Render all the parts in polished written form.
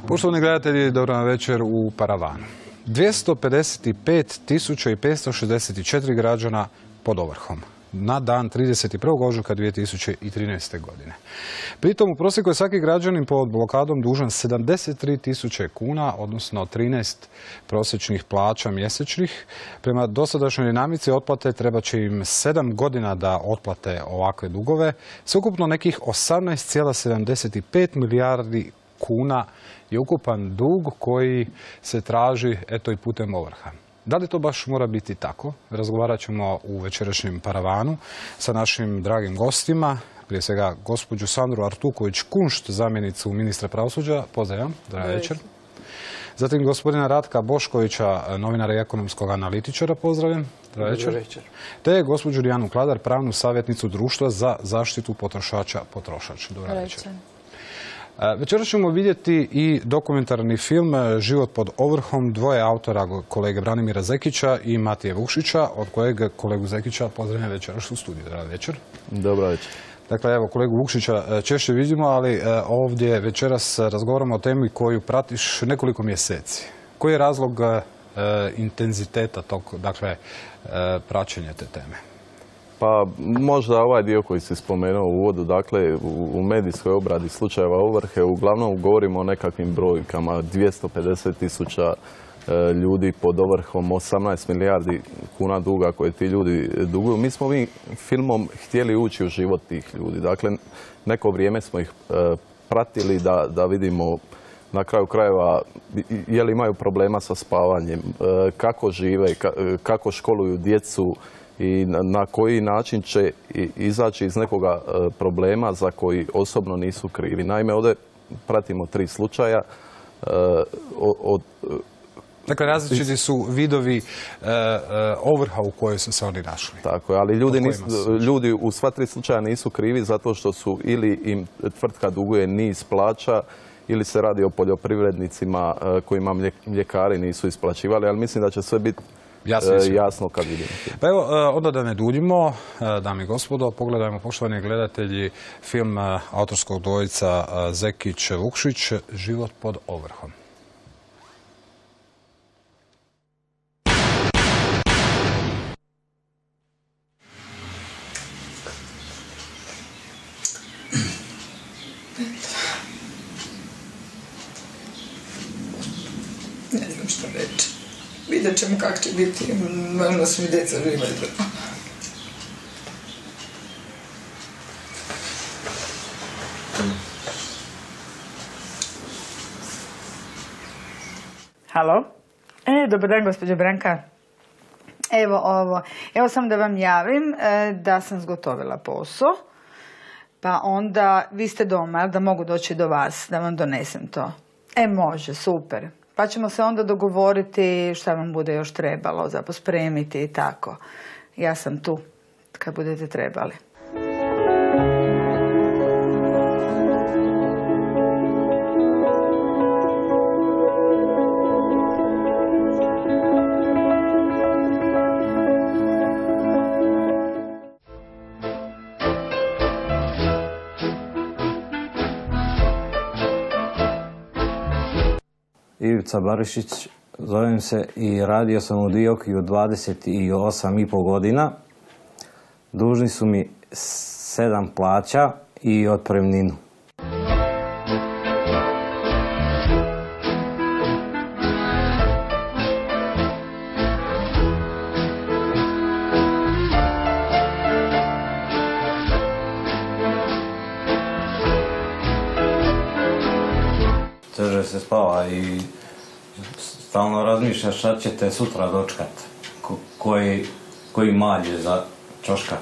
Poštovani gledatelji, dobro vam večer u Paravanu. 255.564 građana pod ovrhom na dan 31. ožujka 2013. godine. Pritom u prosjeku je svaki građanin pod blokadom dužan 73.000 kuna, odnosno 13 prosječnih plaća mjesečnih. Prema dosadašnjoj dinamici otplate treba će im 7 godina da otplate ovakve dugove. Sveukupno nekih 18,75 milijardi kuna je ukupan dug koji se traži eto i putem ovrha. Da li to baš mora biti tako? Razgovarat ćemo u večerašnjem Paravanu sa našim dragim gostima. Prije svega gospođu Sandru Artuković-Kunšt, zamjenicu ministra pravosuđa. Pozdravljam, dobar večer. Zatim gospodina Ratka Boškovića, novinara i ekonomskog analitičara. Pozdravljam, dobar večer. Te gospođu Dijanu Kladar, pravnu savjetnicu Društva za zaštitu potrošača Potrošač. Dobar večer. Večeras ćemo vidjeti i dokumentarni film Život pod ovrhom dvoje autora, kolege Branimira Zekića i Matije Vukšića, od kojeg kolegu Zekića pozdravljam večeras u studiju. Dobar večer. Dobar večer. Dakle, evo, kolegu Vukšića češće vidimo, ali ovdje večeras razgovaramo o temi koju pratiš nekoliko mjeseci. Koji je razlog intenziteta tog, dakle, praćenja te teme? Pa možda ovaj dio koji si spomenuo u uvodu, dakle u medijskoj obradi slučajeva ovrhe uglavnom govorimo o nekakvim brojkama, 250.000 ljudi pod ovrhom, 18 milijardi kuna duga koje ti ljudi duguju. Mi smo ovim filmom htjeli ući u život tih ljudi, dakle neko vrijeme smo ih pratili da vidimo na kraju krajeva je li imaju problema sa spavanjem, kako žive, kako školuju djecu, i na koji način će izaći iz nekoga problema za koji osobno nisu krivi. Naime, ovdje pratimo 3 slučaja. Dakle, različiti su vidovi ovrha u kojoj su se oni našli. Tako je, ali ljudi u sva 3 slučaja nisu krivi zato što su ili im tvrtka duguje niz plaća ili se radi o poljoprivrednicima kojima mljekari nisu isplaćivali, ali mislim da će sve biti jasno kad vidimo. Pa evo, onda da ne duljimo, dame i gospodo, pogledajmo, poštovani gledatelji, film autorskog dvojica Zekić-Vukšić, Život pod ovrhom. Ne znam što reći. Vidjet ćemo kako će biti. Možda su mi djeca živa. Halo? Dobar dan, gospođo Branka. Evo samo da vam javim da sam zgotovila posao. Pa onda, vi ste doma, da mogu doći do vas, da vam donesem to. Može, super. Pa ćemo se onda dogovoriti šta vam bude još trebalo za pospremiti i tako. Ja sam tu kad budete trebali. Ivica Barišić, zovem se i radio sam u Diokiju 28,5 godina. Dužni su mi 7 plaća i otpremninu. Teže se spava i stalno razmišljaš šta ćete sutra dočkat, koji malj je za čoška.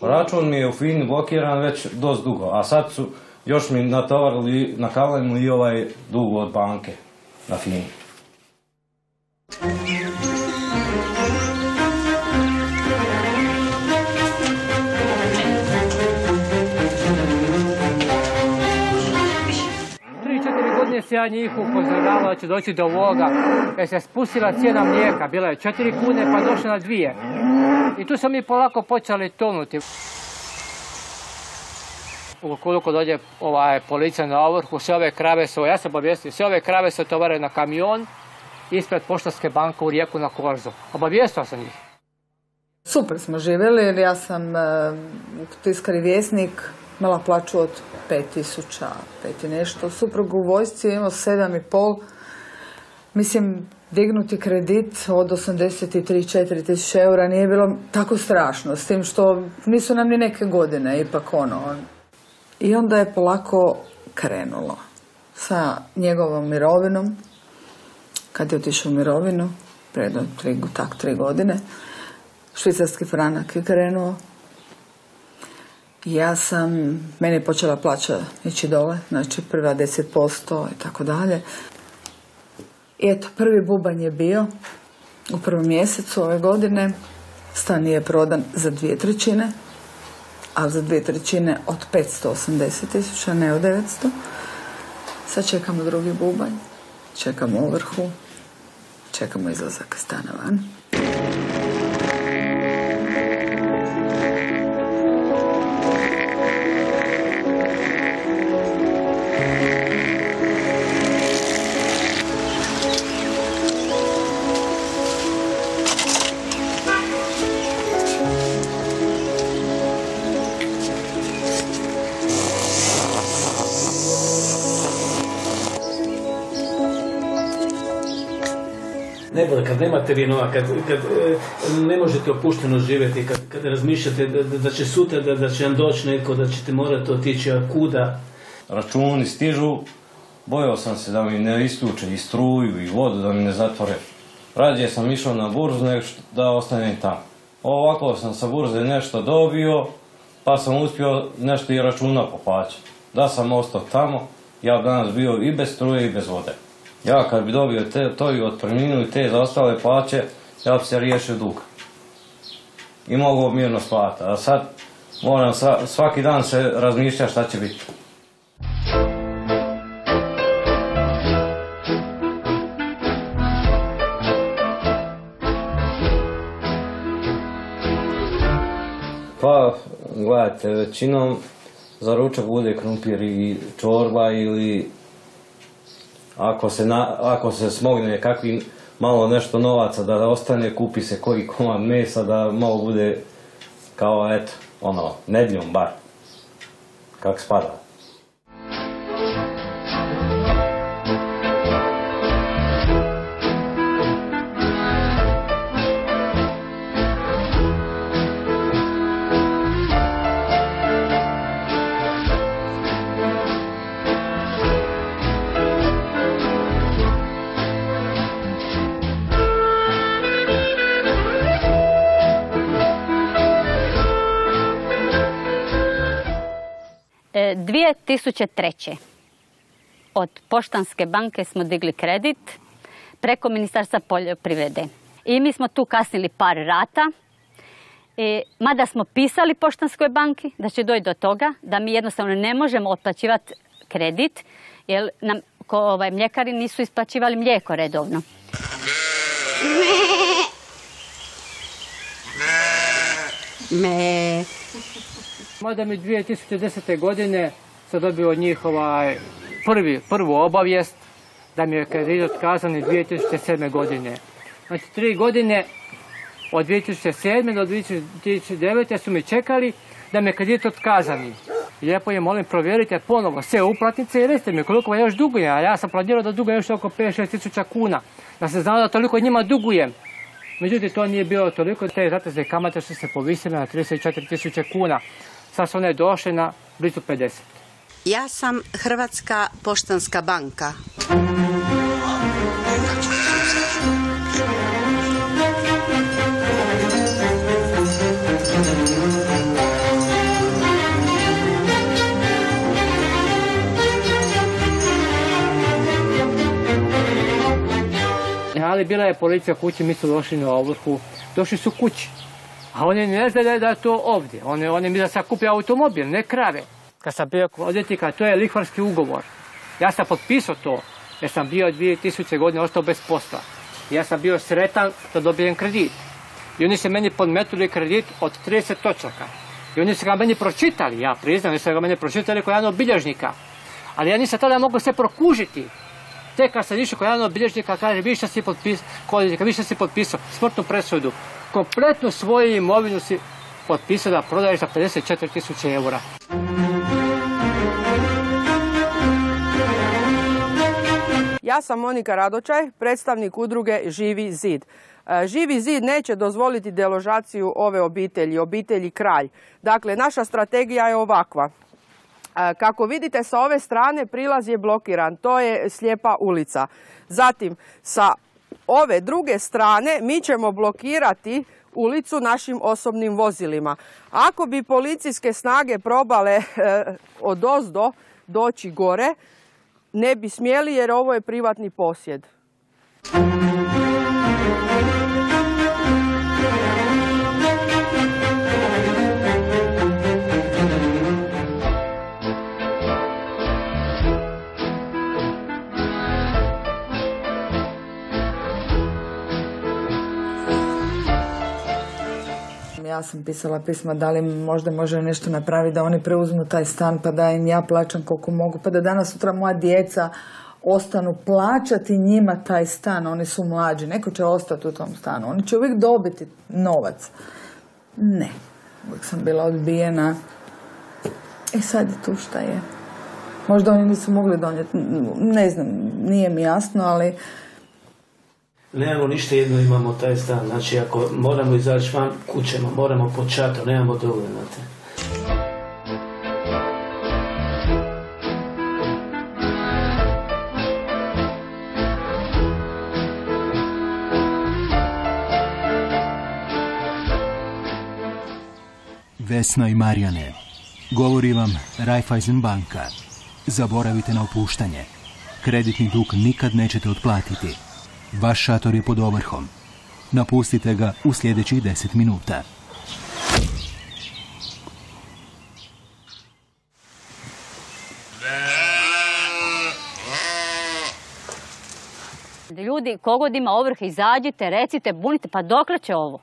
Račun mi je u FINI blokiran već dosta dugo, a sad su još mi natovarili, nakalili i ovaj dug od banke na FINI. sam ja njih upozoravao da će doći do ovoga, jer se spustila cijena mlijeka, bila je 4 kune pa došla na 2. I tu smo mi polako počeli tonuti. Ukoliko dođe policija na ovrhu, sve ove krave su, ja sam obavijestio, sve ove krave su tovare na kamion ispred Poštanske banke u Rijeku na Korzu. Obavijestio sam ih. Super smo živjeli jer ja sam u Tiskari Vjesnik imala plaću od 5.000, 5 i nešto. Suprug u vojsci imao 7,5. Mislim, dignuti kredit od 83-4 tisuće eura nije bilo tako strašno, s tim što nisu nam ni neke godine, ipak ono. I onda je polako krenulo sa njegovom mirovinom, kad je otišao u mirovinu, pred 3 godine, švicarski franak je krenuo. Meni je počela plaća ići dole, znači prva 10% i tako dalje. I eto, prvi bubanj je bio u prvom mjesecu ove godine. Stan je prodan za 2/3, a za 2/3 od 580.000, ne od 900. Sad čekamo drugi bubanj, čekamo ovrhu, čekamo izlazak stana van. Nebole, kad nemate vinova, kad ne možete opušteno živjeti, kad razmišljate da će sutra, da će vam doći netko, da ćete morati otići, a kuda? Računi stižu, bojao sam se da mi ne isključe i struju i vodu, da mi ne zatvore. Rađe sam išao na burzu nego da ostanem tamo. Ovako sam sa burze nešto dobio, pa sam uspio nešto i računa poplaćati. Da sam ostao tamo, ja danas bio i bez struje i bez vode. Ja kad bi dobio to i otpremninu i te zaostale plaće, ja bi se riješio duga. I mogu mirno spavati. A sad moram svaki dan se razmišljati šta će biti. Pa, gledajte, većinom za ručak bude krumpir i čorba ili ako se smogne kakvi malo nešto novaca da ostane, kupi se koji komad mesa da malo bude kao eto, nedjeljom bar, kak spada. E, 2003. od Poštanske banke smo digli kredit preko Ministarstva poljoprivrede. I mi smo tu kasnili par rata, mada smo pisali Poštanskoj banki da će doći do toga da mi jednostavno ne možemo otplaćivati kredit jer nam mljekari nisu isplaćivali mlijeko redovno. Mada mi 2010. godine sam dobio od njih prvu obavijest da mi je kredit otkazan 2007. godine. Znači 3 godine od 2007. do 2009. su mi čekali da mi je kredit otkazani. Lijepo je, molim, provjerite ponovo sve uplatnice i recite mi koliko još dugujem. A ja sam planirao da dugujem još oko 5-6 tisuća kuna. Da se znao da toliko njima dugujem. Međutim, to nije bilo toliko. Te zatezne kamate su se povisile na 34 tisuće kuna. Sad su one došle na blizu 50. Ja sam Hrvatska poštanska banka. Ali bila je policija kući, mi su došli na ovrhu, došli su kući. A oni ne znaju da je to ovdje. Oni mi da sam kupio automobil, ne krave. Kad sam bio kod odvjetnika, to je lihvarski ugovor. Ja sam potpisao to. jer sam bio 2000 godine ostao bez posla. Ja sam bio sretan da dobijem kredit. I oni se meni podmetuli kredit od 30 točaka. I oni su ga meni pročitali, ja priznam, oni su ga meni pročitali kod jednog bilježnika. Ali ja nisam tada mogao sve prokužiti. Tek kad sam išao kod jednog bilježnika, kaže, vi što si potpisao smrtnu presudu, kompletnu svoju imovinu si potpisao da prodaješ za 54.000 eura. Ja sam Monika Radočaj, predstavnik udruge Živi zid. Živi zid neće dozvoliti deložaciju ove obitelji Kralj. Dakle, naša strategija je ovakva. Kako vidite, sa ove strane prilaz je blokiran, to je slijepa ulica. Zatim, sa ove druge strane mi ćemo blokirati ulicu našim osobnim vozilima. Ako bi policijske snage probale odozdo doći gore, ne bi smjeli jer ovo je privatni posjed. Ja sam pisala pisma da li možda može nešto napraviti da oni preuzmu taj stan pa da im ja plaćam koliko mogu, pa da danas sutra moja djeca ostanu plaćati njima taj stan. Oni su mlađi, neko će ostati u tom stanu, oni će uvijek dobiti novac. Ne, uvijek sam bila odbijena. I sad je tu šta je. Možda oni nisu mogli donijeti, ne znam, nije mi jasno, ali... Nemamo ništa, jedno imamo taj stan. Znači, ako moramo izaći van, kućemo, moramo po čatu, nemamo dovoljno. Vesna i Marijane, govori vam Raiffeisen banka. Zaboravite na opuštanje. Kreditni dug nikad nećete otplatiti. Vaš šator je pod ovrhom. Napustite ga u sljedećih 10 minuta. Ljudi, kogod ima ovrhe, izađite, recite, bunite, pa dokle će ovo?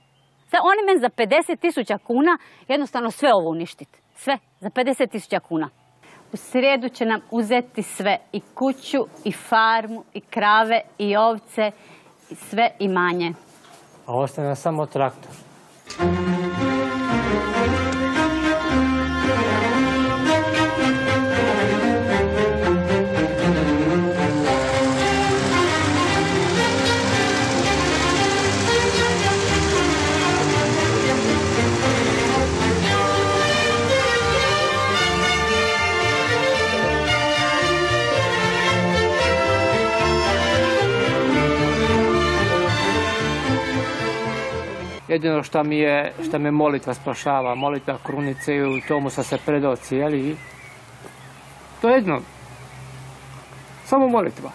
Sad oni meni za 50.000 kuna jednostavno sve ovo uništiti. Sve, za 50.000 kuna. U srijedu će nam uzeti sve, i kuću, i farmu, i krave, i ovce, i sve imanje. A ostane nam samo traktor. Jedino što me molitva spašava, molitva krunice, i u tomu sam se predao cijeli. To je jedno. Samo molitva.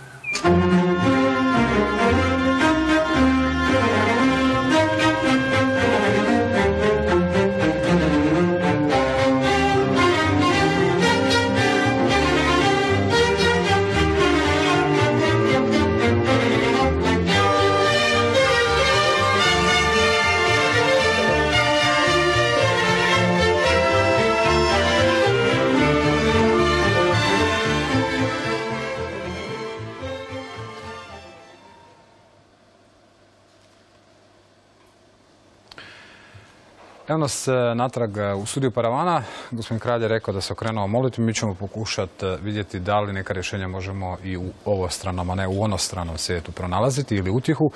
Evo nas natrag u studiju Paravana. Gospodin Kralj je rekao da se okrenuo molitvi. Mi ćemo pokušati vidjeti da li neka rješenja možemo i u ovostranom, a ne u onostranom svijetu pronalaziti ili utjehu.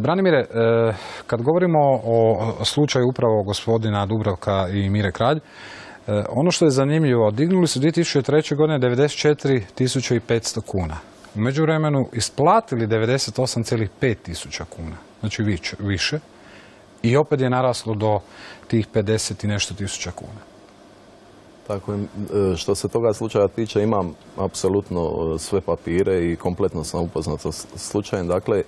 Branimire, kad govorimo o slučaju upravo gospodina Dubravka i Mire Kralj, ono što je zanimljivo, dignuli su 2003. godine 94.500 kuna. U međuvremenu isplatili 98.5 tisuća kuna, znači više. I opet je naraslo do tih 50 i nešto tisuća kuna. Tako je. Što se toga slučaja tiče, imam apsolutno sve papire i kompletno sam upoznat sa slučajem. Dakle,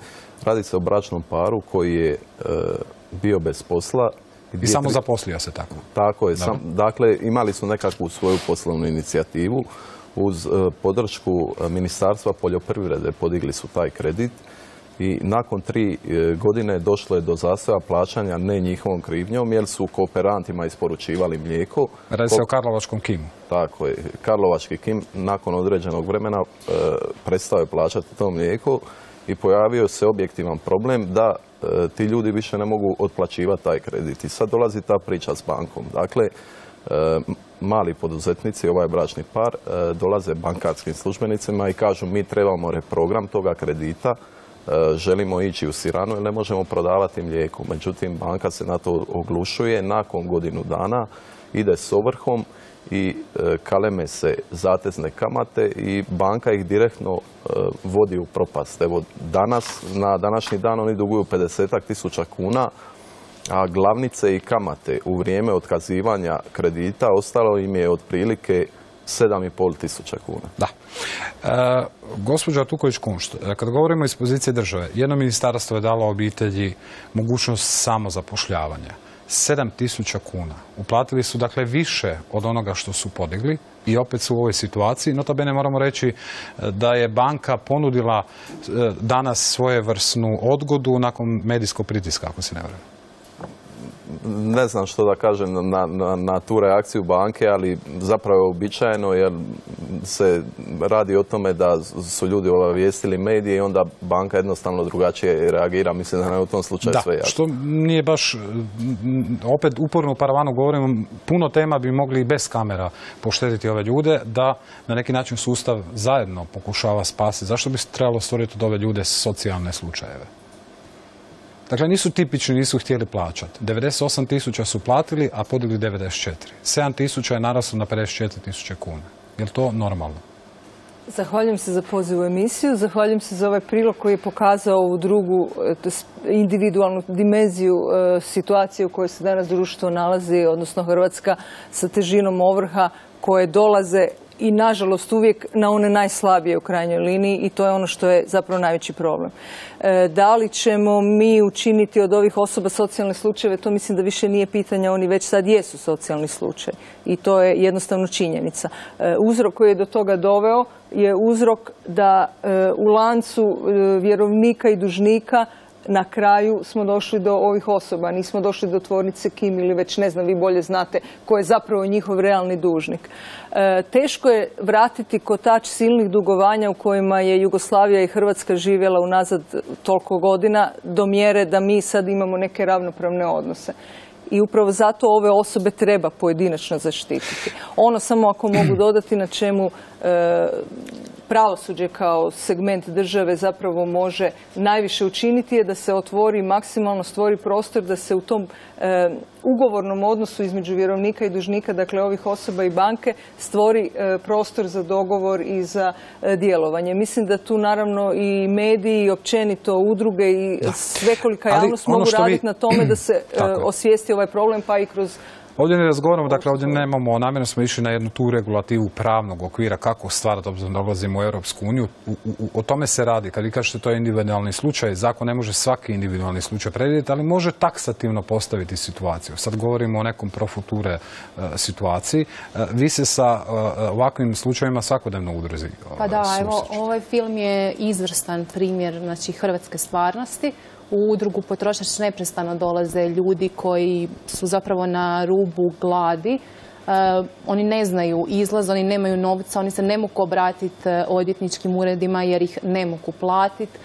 radi se o bračnom paru koji je bio bez posla. I samo zaposlio se tako? Tako je. Dakle, imali su nekakvu svoju poslovnu inicijativu. uz podršku Ministarstva poljoprivrede podigli su taj kredit i nakon 3 godine došlo je do zastoja plaćanja ne njihovom krivnjom jer su kooperantima isporučivali mlijeko. Radi se o Karlovačkom Kimu. Tako je. Karlovački Kim nakon određenog vremena prestao je plaćati to mlijeko i pojavio se objektivan problem da ti ljudi više ne mogu otplaćivati taj kredit. I sad dolazi ta priča s bankom. Dakle, mali poduzetnici, ovaj bračni par, dolaze bankarskim službenicima i kažu mi trebamo reprogram toga kredita, želimo ići u siranu jer ne možemo prodavati mlijeko. Međutim, banka se na to oglušuje, nakon godinu dana ide s ovrhom i kaleme se zatezne kamate i banka ih direktno vodi u propast. Evo danas, na današnji dan oni duguju 50.000 kuna, a glavnice i kamate u vrijeme otkazivanja kredita ostalo im je otprilike 7.500 kuna. Da. Gospođa Tuković-Kunšt, kad govorimo iz pozicije države, jedno ministarstvo je dalo obitelji mogućnost samozapošljavanja. 7.000 kuna. Uplatili su dakle više od onoga što su podigli i opet su u ovoj situaciji. Notabene moramo reći da je banka ponudila danas svojevrsnu odgodu nakon medijskog pritiska, ako se ne varam. Ne znam što da kažem na tu reakciju banke, ali zapravo je uobičajeno jer se radi o tome da su ljudi obavijestili medije i onda banka jednostavno drugačije reagira. Mislim da je u tom slučaju sve jasno. Što nije baš, opet uporno u paravanu govorimo, puno tema bi mogli i bez kamera poštediti ove ljude, da na neki način sustav zajedno pokušava spasiti. Zašto bi se trebalo stvoriti od ove ljude socijalne slučajeve? Dakle, nisu tipični, nisu htjeli plaćati. 98.000 su platili, a podigli 94. 7.000 je naraslo na 54.000 kuna. Je li to normalno? Zahvaljujem se za poziv u emisiju, zahvaljujem se za ovaj prilog koji je pokazao ovu drugu individualnu dimenziju situacije u kojoj se danas društvo nalazi, odnosno Hrvatska, sa težinom ovrha koje dolaze i nažalost uvijek na one najslabije u krajnjoj liniji i to je ono što je zapravo najveći problem. Da li ćemo mi učiniti od ovih osoba socijalne slučajeve, to mislim da više nije pitanje, oni već sad jesu socijalni slučaj i to je jednostavno činjenica. Uzrok koji je do toga doveo je uzrok da u lancu vjerovnika i dužnika na kraju smo došli do ovih osoba, nismo došli do tvornice Kim ili već ne znam, vi bolje znate ko je zapravo njihov realni dužnik. Teško je vratiti kotač silnih dugovanja u kojima je Jugoslavija i Hrvatska živjela unazad toliko godina do mjere da mi sad imamo neke ravnopravne odnose. I upravo zato ove osobe treba pojedinačno zaštititi. Ono samo ako mogu dodati na čemu pravosuđe kao segment države zapravo može najviše učiniti je da se otvori maksimalno, stvori prostor da se u tom ugovornom odnosu između vjerovnika i dužnika, dakle ovih osoba i banke, stvori prostor za dogovor i za djelovanje. Mislim da tu naravno i mediji, i općenito udruge i svekolika javnost mogu raditi na tome da se osvijesti ovaj problem pa i kroz. Ovdje ne razgovaramo, dakle ovdje nemamo, namjerno smo išli na jednu tu regulativu pravnog okvira kako stvarati, obzirom da ulazimo u Europsku uniju. O tome se radi. Kad vi kažete to je individualni slučaj, zakon ne može svaki individualni slučaj predvidjeti, ali može taksativno postaviti situaciju. Sad govorimo o nekom pro future situaciji. Vi se sa ovakvim slučajevima svakodnevno udruzi. Pa da, evo, ovaj film je izvrstan primjer, znači, hrvatske stvarnosti. U udrugu Potrošač neprestano dolaze ljudi koji su zapravo na rubu gladi. Oni ne znaju izlaz, oni nemaju novca, oni se ne mogu obratiti odvjetničkim uredima jer ih ne mogu platiti.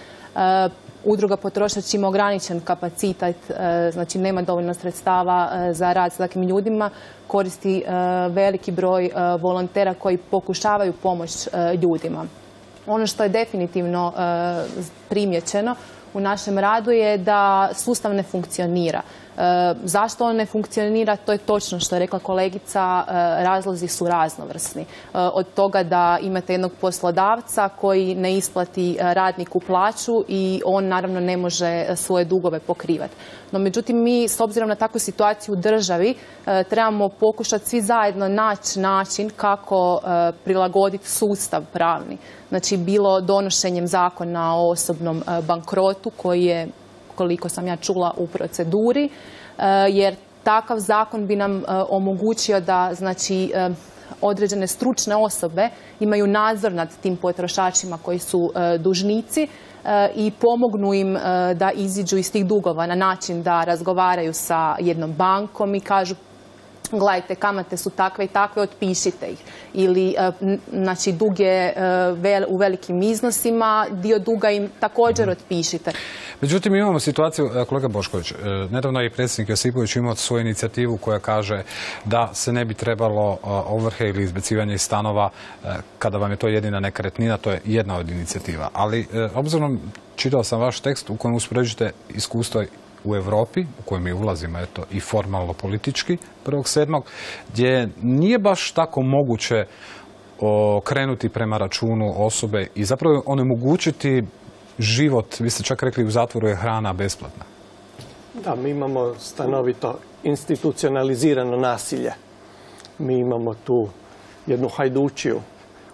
Udruga Potrošač ima ograničen kapacitet, znači nema dovoljno sredstava za rad s takvim ljudima, koristi veliki broj volontera koji pokušavaju pomoć ljudima. Ono što je definitivno primjećeno u našem radu je da sustav ne funkcionira. Zašto on ne funkcionira? To je točno što je rekla kolegica, razlozi su raznovrsni. Od toga da imate jednog poslodavca koji ne isplati radniku plaću i on naravno ne može svoje dugove pokrivati. No međutim, mi s obzirom na takvu situaciju u državi trebamo pokušati svi zajedno naći način kako prilagoditi sustav pravni. Znači bilo donošenjem zakona o osobnom bankrotu koji je, koliko sam ja čula, u proceduri, jer takav zakon bi nam omogućio da, znači, određene stručne osobe imaju nadzor nad tim potrošačima koji su dužnici i pomognu im da iziđu iz tih dugova na način da razgovaraju sa jednom bankom i kažu gledajte, kamate su takve i takve, otpišite ih. Ili, znači, dug je u velikim iznosima, dio duga im također otpišite. Međutim, imamo situaciju, kolega Bošković, nedavno je predsjednik Josipović imao svoju inicijativu koja kaže da se ne bi trebalo ovrhe ili izbacivanje iz stanova kada vam je to jedina nekretnina, to je jedna od inicijativa. Ali, obzirom, čitao sam vaš tekst u kojem uspoređujete iskustvo u Europi, u kojoj mi ulazimo i formalno politički, 1.7. gdje nije baš tako moguće krenuti prema računu osobe i zapravo onemogućiti život, vi ste čak rekli u zatvoru je hrana besplatna. Da, mi imamo stanovito institucionalizirano nasilje. Mi imamo tu jednu hajdučiju.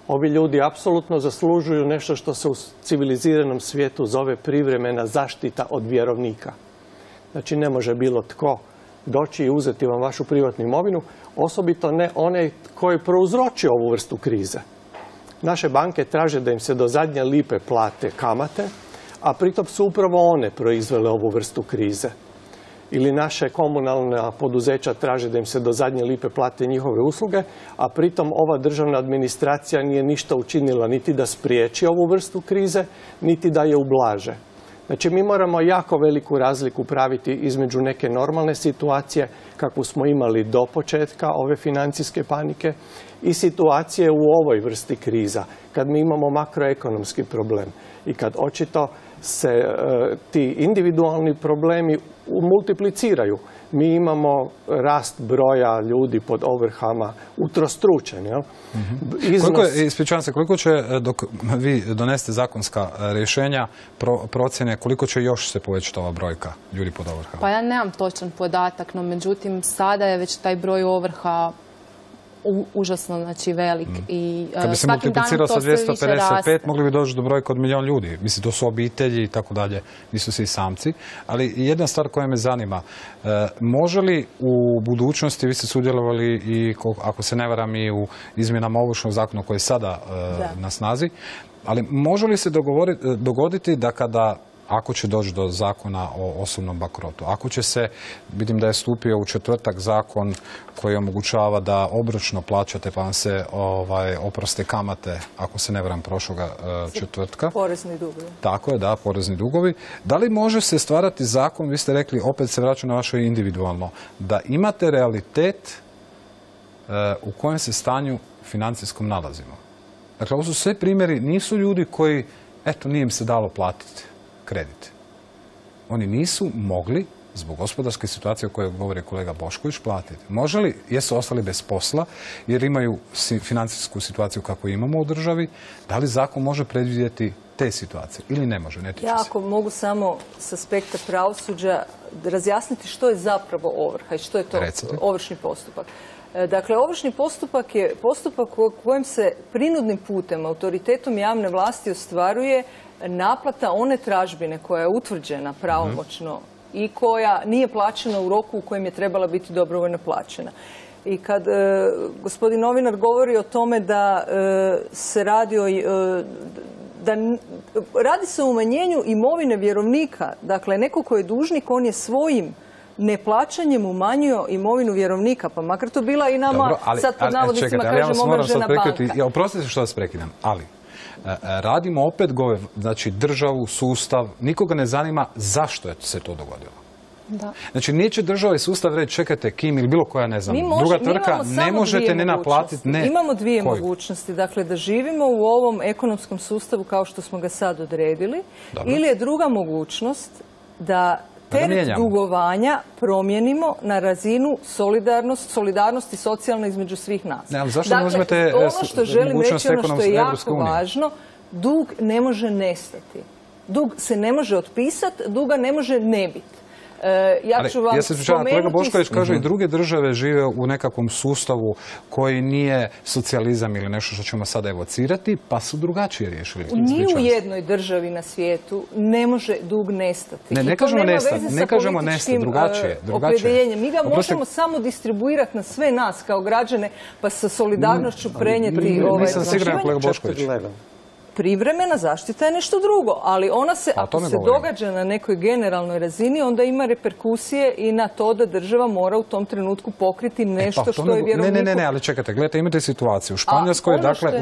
Ovi ljudi apsolutno zaslužuju nešto što se u civiliziranom svijetu zove privremena zaštita od vjerovnika. Znači, ne može bilo tko doći i uzeti vam vašu privatnu imovinu, osobito ne onaj koji je prouzročio ovu vrstu krize. Naše banke traže da im se do zadnje lipe plate kamate, a pritom su upravo one proizvele ovu vrstu krize. Ili naše komunalna poduzeća traže da im se do zadnje lipe plate njihove usluge, a pritom ova državna administracija nije ništa učinila niti da spriječi ovu vrstu krize, niti da je ublaže. Znači, mi moramo jako veliku razliku praviti između neke normalne situacije, kakvu smo imali do početka ove financijske panike, i situacije u ovoj vrsti kriza, kad mi imamo makroekonomski problem i kad očito se ti individualni problemi multipliciraju. Mi imamo rast broja ljudi pod ovrhama utrostručen. Ispričavam se, koliko će, dok vi donesete zakonska rješenja, procjene, koliko će još se povećati ova brojka ljudi pod ovrhama? Pa ja nemam točan podatak, no međutim sada je već taj broj ovrha užasno, znači, velik. I kad bi se multiplicirao sa 255, mogli bi doći do brojka od 1 milijun ljudi. Mislim, to su obitelji i tako dalje, nisu svi samci. Ali jedna stvar koja me zanima, može li u budućnosti, vi ste sudjelovali i, ako se ne varam, i u izmjenama Ovršnog zakona koji je sada na snazi, ali može li se dogoditi da kada, ako će doći do zakona o osobnom bankrotu, ako će se, vidim da je stupio u četvrtak zakon koji omogućava da obročno plaćate pa vam se oproste kamate, ako se ne varam, prošloga četvrtka. Porezni dugovi. Tako je, da, porezni dugovi. Da li može se stvarati zakon, vi ste rekli, opet se vraćam na vaše individualno, da imate realitet u kojem se stanju financijskom nalazimo? Dakle, ovo su sve primjeri, nisu ljudi koji, eto, nije im se dalo platiti kredit. Oni nisu mogli, zbog gospodarske situacije o kojoj govori kolega Bošković, platiti. Može li, jesu ostali bez posla, jer imaju financijsku situaciju kako imamo u državi, da li zakon može predvidjeti te situacije ili ne može? Ne tiče se. Ja ako mogu samo s aspekta pravosuđa razjasniti što je zapravo ovrha i što je to ovršni postupak. Dakle, ovršni postupak je postupak u kojem se prinudnim putem, autoritetom javne vlasti ostvaruje naplata one tražbine koja je utvrđena pravomoćno i koja nije plaćena u roku u kojem je trebala biti dobrovoljno plaćena. I kad gospodin novinar govori o tome da se radi radi se o umanjenju imovine vjerovnika, dakle neko ko je dužnik, on je svojim neplaćanjem umanjio imovinu vjerovnika, pa makar to bila i nama, sad pod navodnicima kažemo, omražena banka. Oprostite što vas prekidam, ali radimo opet znači državu, sustav, nikoga ne zanima zašto je se to dogodilo. Da. Znači, neće država i sustav reći, čekajte, Kim ili bilo koja, ne znam, druga tvrtka, ne možete ne naplatiti, ne. Imamo dvije mogućnosti, dakle, da živimo u ovom ekonomskom sustavu kao što smo ga sad odredili, ili je druga mogućnost da teret dugovanja promijenimo na razinu solidarnosti socijalne između svih nas. Ne, ali zašto ne uzmete ono što želim reći, ono što je jako važno, dug ne može nestati. Dug se ne može otpisati, duga ne može ne biti. Ja ću vam spomenuti... Kolega Bošković kaže i druge države žive u nekakvom sustavu koji nije socijalizam ili nešto što ćemo sada evocirati, pa su drugačije riješili. Ni u jednoj državi na svijetu ne može dug nestati. Ne kažemo nestati, ne kažemo nestati, drugačije. Mi ga možemo samo distribuirati na sve nas kao građane, pa sa solidarnošću prenijeti... Nisam siguran, kolega Bošković. Privremena zaštita je nešto drugo, ali ona se, ako se događa na nekoj generalnoj razini, onda ima reperkusije i na to da država mora u tom trenutku pokriti nešto što je vjerovniku... Ne, ali čekajte, gledajte, imate situaciju. U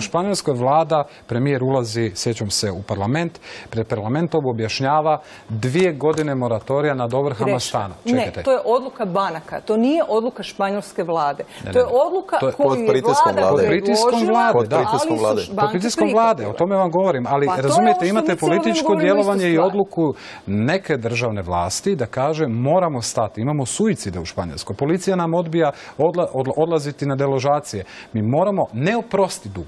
Španjolskoj vlada, premijer ulazi, sjećam se, u parlament, pred parlamentom objašnjava 2 godine moratorija nad ovrhama stana. Ne, to je odluka banaka, to nije odluka španjolske vlade. To je odluka koju je vlada predložila, pod pritiskom vlade, o tome vam govorim, ali razumijete, imate političko djelovanje i odluku neke državne vlasti da kaže moramo stati, imamo suicide u Španjolskoj. Policija nam odbija odlaziti na deložacije. Mi moramo ne oprostiti dug,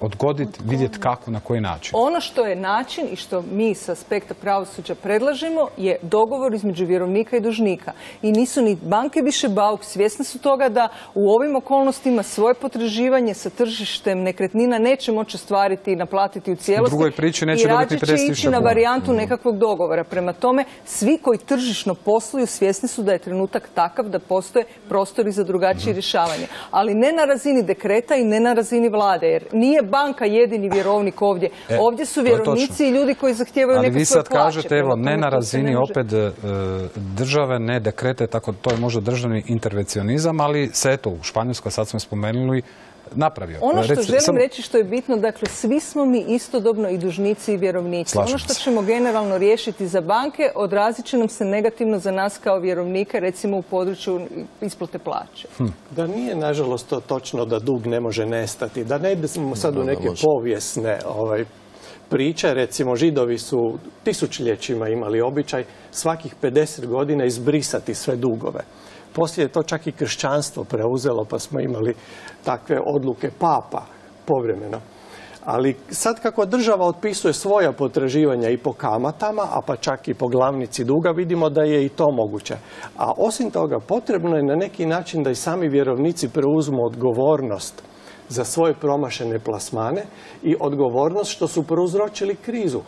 odgoditi, vidjeti kako, na koji način. Ono što je način i što mi s aspekta pravosuđa predlažemo je dogovor između vjerovnika i dužnika. I nisu ni banke više bauk, svjesni su toga da u ovim okolnostima svoje potraživanje sa tržištem nekretnina neće moći ostvariti i naplatiti u cijelosti. U drugoj priči neće dobiti 50.000 kuna. I rađe će ići na varijantu nekakvog dogovora. Prema tome, svi koji tržišno posluju svjesni su da je trenutak takav da postoje prostori za drugačije rješavanje. Ali ne na razini dekreta i ne na razini vlade, jer nije banka jedini vjerovnik ovdje. Ovdje su vjerovnici i ljudi koji zahtijevaju neke svoje plaće. Ali vi sad kažete, evo, ne na razini opet države, ne dekrete, tako to je možda državni intervencionizam, ali se eto, u Španjolskoj, sad smo spomenuli, napravio. Ono što želim reći što je bitno, dakle, svi smo mi istodobno i dužnici i vjerovnici. Ono što ćemo generalno riješiti za banke, odrazit će nam se negativno za nas kao vjerovnika, recimo u području isplate plaće. Da nije, nažalost, to točno da dug ne može nestati. Da ne idemo sad u neke povijesne priče. Recimo, Židovi su tisućljećima imali običaj svakih 50 godina izbrisati sve dugove. Poslije je to čak i kršćanstvo preuzelo, pa smo imali takve odluke papa povremeno. Ali sad kako država otpisuje svoja potraživanja i po kamatama, a pa čak i po glavnici duga, vidimo da je i to moguće. A osim toga, potrebno je na neki način da i sami vjerovnici preuzmu odgovornost za svoje promašene plasmane i odgovornost što su prouzročili krizu.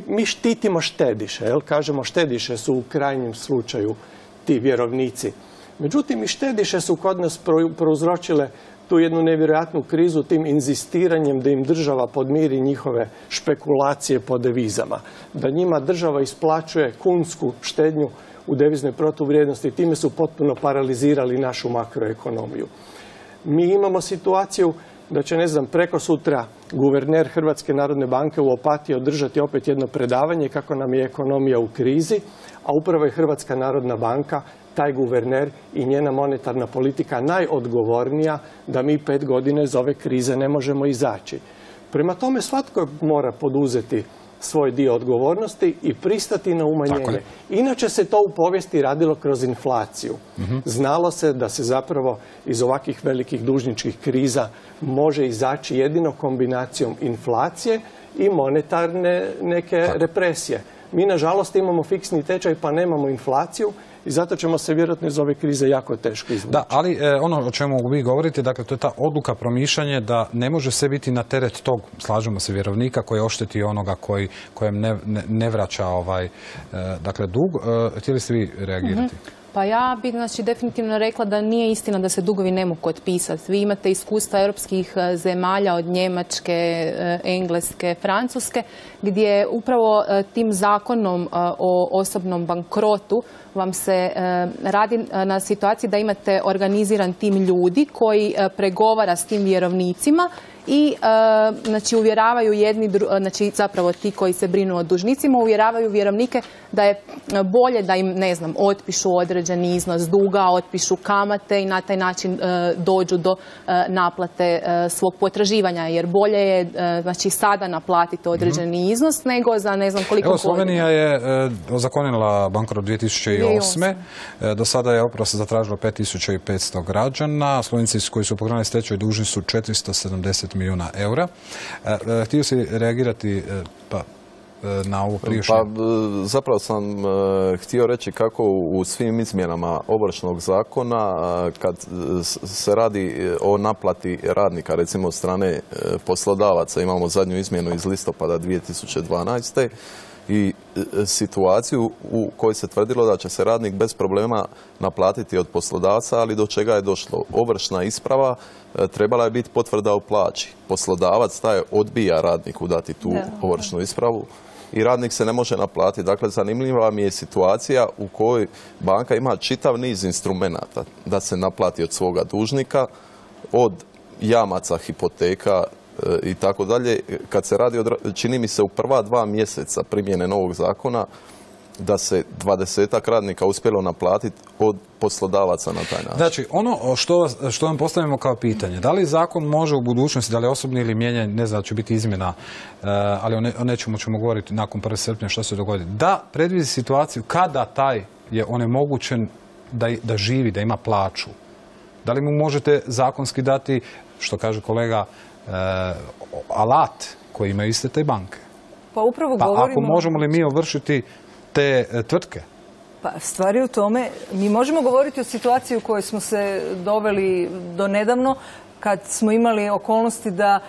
Mi štitimo štediše, kažemo štediše su u krajnjem slučaju ti vjerovnici. Međutim, i štediše su kod nas prouzročile tu jednu nevjerojatnu krizu tim inzistiranjem da im država podmiri njihove špekulacije po devizama. Da njima država isplaćuje kunsku štednju u deviznoj protuvrijednosti, time su potpuno paralizirali našu makroekonomiju. Mi imamo situaciju da će, preko sutra guverner Hrvatske narodne banke u Opatiji održati opet jedno predavanje kako nam je ekonomija u krizi, a upravo je Hrvatska narodna banka, taj guverner i njena monetarna politika najodgovornija da mi 5 godina iz ove krize ne možemo izaći. Prema tome, svatko mora poduzeti svoj dio odgovornosti i pristati na umanjenje. Inače se to u povijesti radilo kroz inflaciju. Znalo se da se zapravo iz ovakvih velikih dužničkih kriza može izaći jedino kombinacijom inflacije i monetarne neke represije. Mi, nažalost, imamo fiksni tečaj pa nemamo inflaciju i zato ćemo se vjerojatno iz ove krize jako teško izvući. Da, ali ono o čemu vi govorite, dakle, to je ta odluka, promišljanje da ne može sve biti na teret tog, slažemo se, vjerovnika koji ošteti onoga kojem ne vraća dug. Htjeli ste vi reagirati? Pa ja bih definitivno rekla da nije istina da se dugovi ne mogu otpisati. Vi imate iskustva europskih zemalja od Njemačke, Engleske, Francuske, gdje upravo tim zakonom o osobnom bankrotu vam se radi na situaciji da imate organiziran tim ljudi koji pregovara s tim vjerovnicima i uvjeravaju zapravo ti koji se brinu o dužnicima, uvjeravaju vjerovnike da je bolje da im, otpišu određeni iznos duga, otpišu kamate i na taj način dođu do naplate svog potraživanja, jer bolje je sada naplatiti određeni iznos nego za koliko godina. Slovenija je ozakonila bankrot 2008. Do sada je oprost zatražilo 5500 građana. Slovenci koji su pokrenuli stečaj dužni su 470 milijuna eura. Htio si reagirati, pa na ovo prijašnje? Pa zapravo sam htio reći kako u svim izmjenama Ovršnog zakona kad se radi o naplati radnika, recimo od strane poslodavaca, imamo zadnju izmjenu iz listopada 2012. i situaciju u kojoj se tvrdilo da će se radnik bez problema naplatiti od poslodavca, ali do čega je došlo? Ovršna isprava trebala je biti potvrda o plaći. Poslodavac taj odbija radniku dati tu ovršnu ispravu i radnik se ne može naplatiti. Dakle, zanimljiva mi je situacija u kojoj banka ima čitav niz instrumenata da se naplati od svoga dužnika, od jamaca, hipoteka i tako dalje. Kad se radi, čini mi se u prva 2 mjeseca primjene novog zakona, da se 20-ak radnika uspjelo naplatiti od poslodavaca na taj način. Znači, ono što vam postavimo kao pitanje, da li zakon može u budućnosti, da li je osobni ili mijenjan, ne znam da će biti izmjena, ali o nečemu ćemo govoriti nakon 1. srpnja što se dogodi, da predvidi situaciju kada taj je onemogućen da živi, da ima plaću. Da li mu možete zakonski dati, što kaže kolega, alat koji imaju iste te banke? Pa upravo govorimo... ako možemo li mi ovršiti te tvrtke? Pa stvar je u tome, mi možemo govoriti o situaciji u kojoj smo se doveli do nedavno, kad smo imali okolnosti da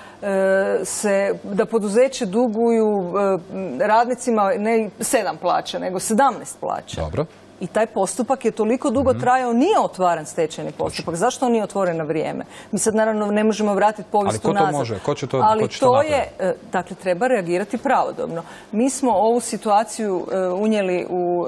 poduzeće duguju radnicima ne 7 plaća, nego 17 plaća. Dobro. I taj postupak je toliko dugo trajao, nije otvaran stečajni postupak. Zašto on nije otvoren na vrijeme? Mi sad naravno ne možemo vratiti povijest unazad. Ali ko to može? Ko će to napraviti? Dakle, treba reagirati pravodobno. Mi smo ovu situaciju unijeli u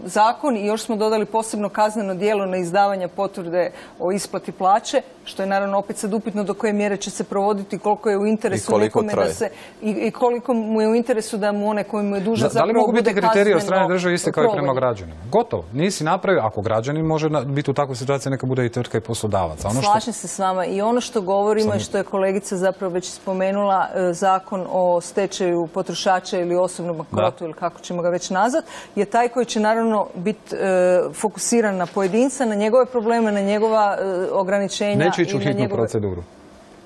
zakon i još smo dodali posebno kazneno djelo na izdavanje potvrde o isplati plaće, što je naravno opet sad upitno do koje mjere će se provoditi, koliko je u interesu nekome da se... I koliko mu je u interesu da mu onaj koji mu je dužan zapravo bude kazneno... Da li mogu biti kriteriji od strane države iste kao i prema građanima? Gotovo. Nisi napravio, ako građanin može biti u takvoj situaciji, neka bude i tvrtka i poslodavac. Slažem se s vama i ono što govorimo i što je kolegica zapravo već spomenula, zakon o stečaju potrošača ili osobnom bankrotu ili kako ćemo ga već nazvat, je taj koji će naravno biti fokusiran na pojedinca, na njegove probleme, na njegova ograničenja. Neće ići u hitnu proceduru.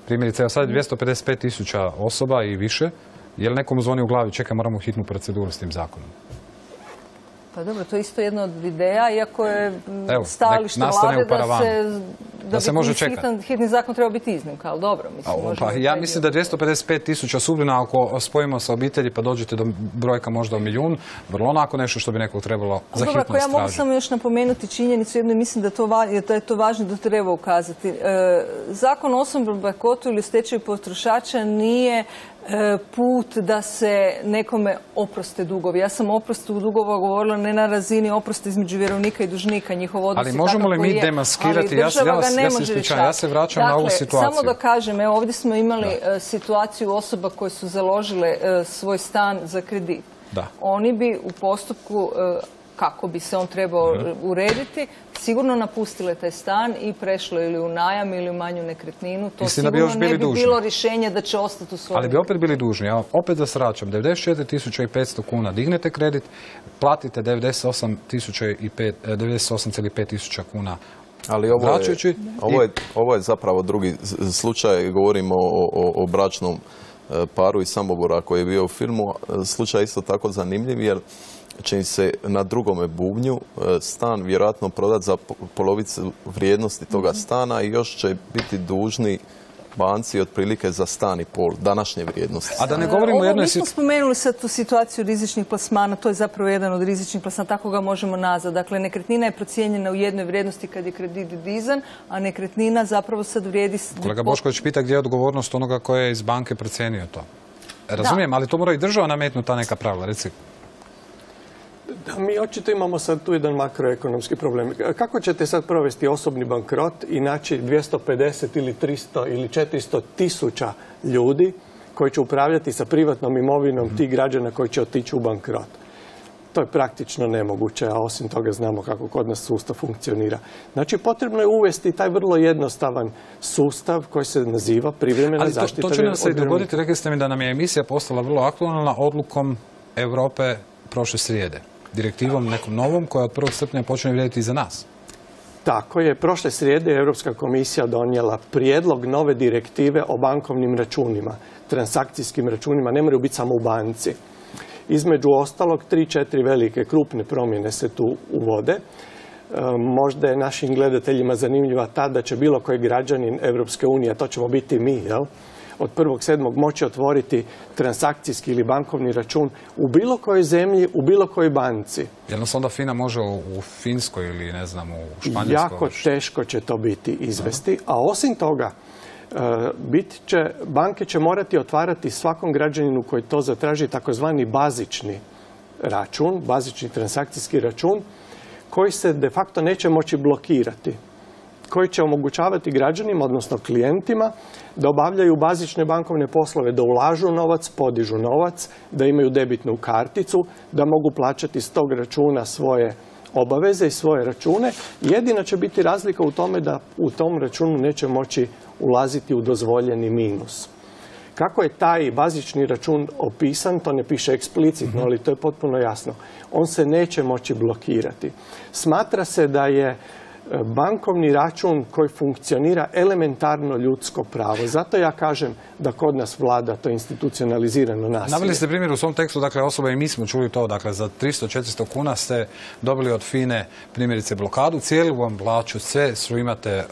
Primjerice, evo sad 255.000 osoba i više. Je li nekom zvoni u glavi, čekaj, moramo u hitnu proceduru s tim zakonom? Pa dobro, to je isto jedna od ideja, iako je stajalište vlade da se može čekati. Hitni zakon treba biti iznimka, ali dobro. Ja mislim da 255.000 sudbina, ako spojimo sa obitelji pa dođete do brojka možda o 1 milijun, vrlo onako nešto što bi nekog trebalo za hitno istražiti. Ja mogu samo još napomenuti činjenicu jednu i mislim da je to važno da treba ukazati. Zakon o osobnom bankrotu ili stečaju potrošača nije put da se nekome oproste dugovi. Ja sam oprostu dugova govorila ne na razini oprosta između vjerovnika i dužnika, njihov odnos je takav koji je. Ali možemo li mi demaskirati, ja se vraćam na ovu situaciju. Samo da kažem, evo ovdje smo imali situaciju osoba koje su založile svoj stan za kredit. Oni bi u postupku, kako bi se on trebao urediti, sigurno napustile taj stan i prešlo ili u najam ili u manju nekretninu. To sigurno ne bi bilo rješenje da će ostati u svojom. Ali bi opet bili dužni. Ja opet da se vraćam. 94.500 kuna dignete kredit, platite 98.500 tisuća kuna. Ali ovo je zapravo drugi slučaj. Govorimo o bračnom paru iz Samobora koji je bio u filmu. Slučaj je isto tako zanimljiv jer će im se na drugome bubnju stan vjerojatno prodati za polovicu vrijednosti toga stana i još će biti dužni banci otprilike za stan i pol današnje vrijednosti. A da ne govorimo o jednoj situaciji. Mi smo spomenuli sad tu situaciju rizičnih plasmana, to je zapravo jedan od rizičnih plasmana, tako ga možemo nazvati. Dakle, nekretnina je procijenjena u jednoj vrijednosti kad je kredit dizan, a nekretnina zapravo sad vrijedi... Kolega Bošković pita gdje je odgovornost onoga koji je iz banke procijenio to. Razumijem, ali to mora i država nametnuti ta neka pravila, reci. Mi očito imamo sad tu jedan makroekonomski problem. Kako ćete sad provesti osobni bankrot i naći 250 ili 300 ili 400 tisuća ljudi koji će upravljati sa privatnom imovinom tih građana koji će otići u bankrot? To je praktično nemoguće, a osim toga znamo kako kod nas sustav funkcionira. Znači, potrebno je uvesti taj vrlo jednostavan sustav koji se naziva privremena zaštita. Ali to će nam se i dogoditi, rekli ste mi da nam je emisija postala vrlo aktualna odlukom Europe prošle srijede. Direktivom nekom novom koja od 1. srpnja počne vrijediti i za nas. Tako je. Prošle srijede Europska komisija donijela prijedlog nove direktive o bankovnim računima, transakcijskim računima, ne moraju biti samo u banci. Između ostalog, 3-4 velike krupne promjene se tu uvode. Možda je našim gledateljima zanimljiva ta da će bilo koji građanin Europske unije, a to ćemo biti mi, od 1.7. moći otvoriti transakcijski ili bankovni račun u bilo kojoj zemlji, u bilo kojoj banci. Jel nas onda FINA može u Finskoj ili ne znam u Španjolskoj? Jako teško će to biti izvesti, a osim toga banke će morati otvarati svakom građaninu koji to zatraži takozvani bazični račun, bazični transakcijski račun, koji se de facto neće moći blokirati, koji će omogućavati građanima, odnosno klijentima, da obavljaju bazične bankovne poslove, da ulažu novac, podižu novac, da imaju debitnu karticu, da mogu plaćati s tog računa svoje obaveze i svoje račune. Jedina će biti razlika u tome da u tom računu neće moći ulaziti u dozvoljeni minus. Kako je taj bazični račun opisan, to ne piše eksplicitno, ali to je potpuno jasno. On se neće moći blokirati. Smatra se da je bankovni račun koji funkcionira elementarno ljudsko pravo. Zato ja kažem da kod nas vlada to institucionalizirano nasilje. Naveli ste primjer u svom tekstu, dakle osoba i mi smo čuli to, dakle za 300-400 kuna ste dobili od FINE primjerice blokadu, cijelu vam plaću, sve su imate